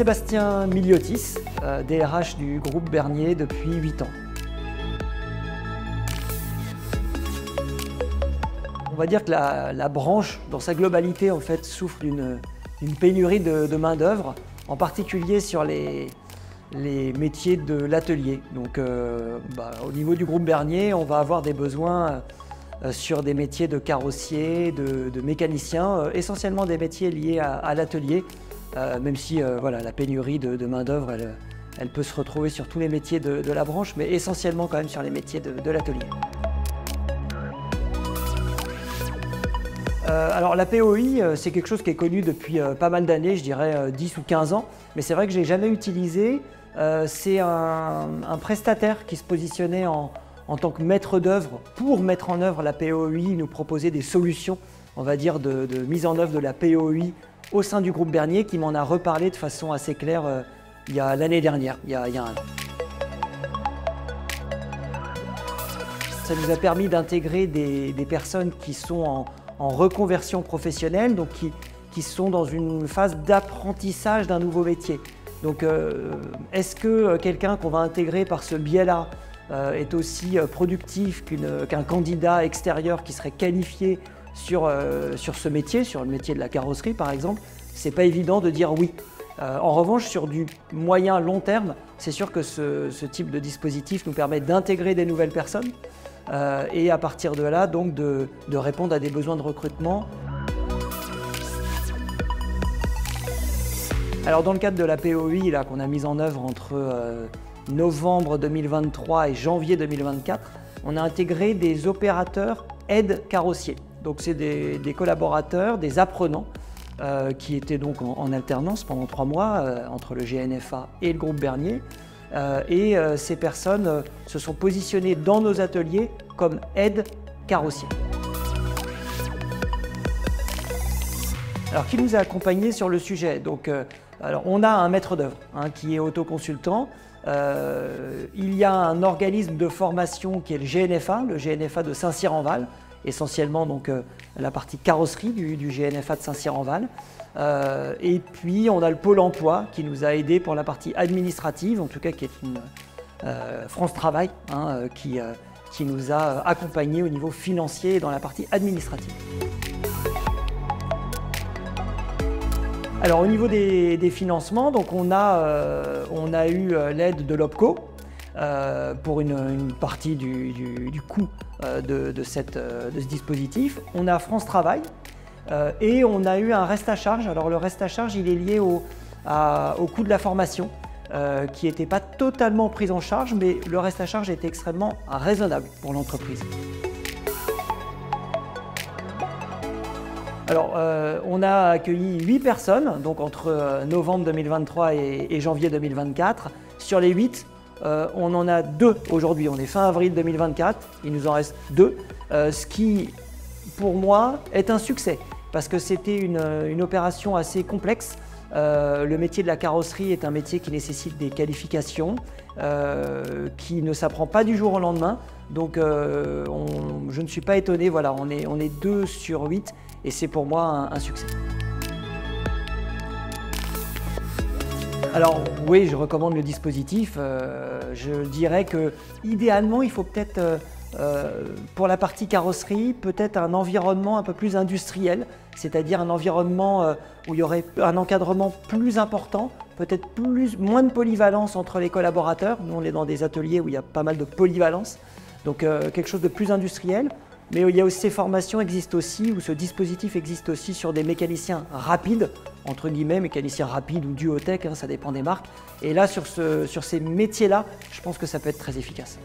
Sébastien Miliotis, DRH du groupe Bernier depuis 8 ans. On va dire que la branche, dans sa globalité, en fait, souffre d'une pénurie de main-d'œuvre, en particulier sur les métiers de l'atelier. Donc, au niveau du groupe Bernier, on va avoir des besoins sur des métiers de carrossier, de mécaniciens, essentiellement des métiers liés à l'atelier, même si la pénurie de main-d'œuvre, elle peut se retrouver sur tous les métiers de la branche, mais essentiellement quand même sur les métiers de l'atelier. Alors la POI, c'est quelque chose qui est connu depuis pas mal d'années, je dirais 10 ou 15 ans, mais c'est vrai que je n'ai jamais utilisé. C'est un prestataire qui se positionnait en tant que maître d'œuvre pour mettre en œuvre la POI, nous proposer des solutions, on va dire, de mise en œuvre de la POI au sein du groupe Bernier, qui m'en a reparlé de façon assez claire il y a l'année dernière, il y a 1 an. Ça nous a permis d'intégrer des personnes qui sont en reconversion professionnelle, donc qui sont dans une phase d'apprentissage d'un nouveau métier. Donc est-ce que quelqu'un qu'on va intégrer par ce biais-là est aussi productif qu'un candidat extérieur qui serait qualifié sur ce métier, sur le métier de la carrosserie par exemple? C'est pas évident de dire oui. En revanche, sur du moyen long terme, c'est sûr que ce type de dispositif nous permet d'intégrer des nouvelles personnes et à partir de là, donc, de répondre à des besoins de recrutement. Alors dans le cadre de la POI qu'on a mise en œuvre entre novembre 2023 et janvier 2024, on a intégré des opérateurs aides carrossiers. Donc c'est des collaborateurs, des apprenants qui étaient donc en alternance pendant 3 mois entre le GNFA et le groupe Bernier. Ces personnes se sont positionnées dans nos ateliers comme aides carrossiers. Alors qui nous a accompagnés sur le sujet? Donc, alors, on a un maître d'œuvre qui est autoconsultant. Il y a un organisme de formation qui est le GNFA de Saint-Cyr-en-Val, essentiellement donc, la partie carrosserie du GNFA de Saint-Cyr-en-Val. Et puis on a le Pôle emploi qui nous a aidés pour la partie administrative, en tout cas qui est une France Travail qui nous a accompagnés au niveau financier et dans la partie administrative. Alors au niveau des financements, donc on a eu l'aide de l'OPCO pour une partie du coût de ce dispositif. On a France Travail et on a eu un reste à charge. Alors le reste à charge, il est lié au coût de la formation qui n'était pas totalement pris en charge, mais le reste à charge était extrêmement raisonnable pour l'entreprise. Alors, on a accueilli 8 personnes, donc entre novembre 2023 et janvier 2024. Sur les 8, on en a 2 aujourd'hui. On est fin avril 2024, il nous en reste 2, ce qui, pour moi, est un succès parce que c'était une opération assez complexe. Le métier de la carrosserie est un métier qui nécessite des qualifications, qui ne s'apprend pas du jour au lendemain. Donc, je ne suis pas étonné, voilà, on est 2 sur 8. Et c'est pour moi un succès. Alors oui, je recommande le dispositif. Je dirais que idéalement, il faut peut-être, pour la partie carrosserie, peut-être un environnement un peu plus industriel, c'est-à-dire un environnement où il y aurait un encadrement plus important, peut-être moins de polyvalence entre les collaborateurs. Nous, on est dans des ateliers où il y a pas mal de polyvalence, donc quelque chose de plus industriel. Mais il y a aussi ces formations existent aussi, ou ce dispositif existe aussi sur des mécaniciens rapides, entre guillemets, mécaniciens rapides ou duotech, ça dépend des marques. Et là, sur ces métiers-là, je pense que ça peut être très efficace.